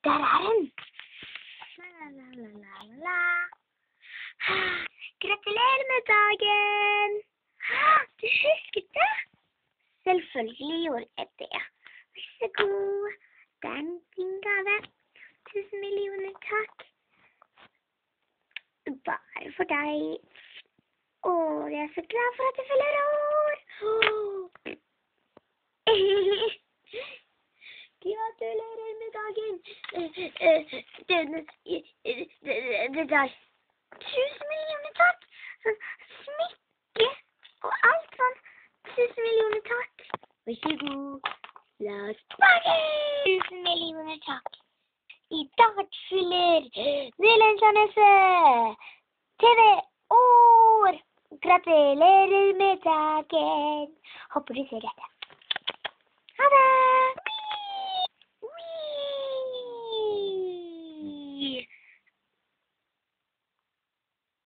Der er den! La. Gratulerer med dagen! Du husket det? Selvfølgelig gjorde jeg det. Vær så god. Det er din gave. 1000 millioner takk. Bare for deg. Jeg er så glad for at du fyller år. Gratulerer med dagen. Det der. 1000 millioner takk. Sånn smykke og alt sånn. 1000 millioner takk. Vær så god. La oss smake. 1000 millioner takk. I dag fyller Nylensjernese TV år. Gratulerer med dagen. Håper du ser dette. Ha det.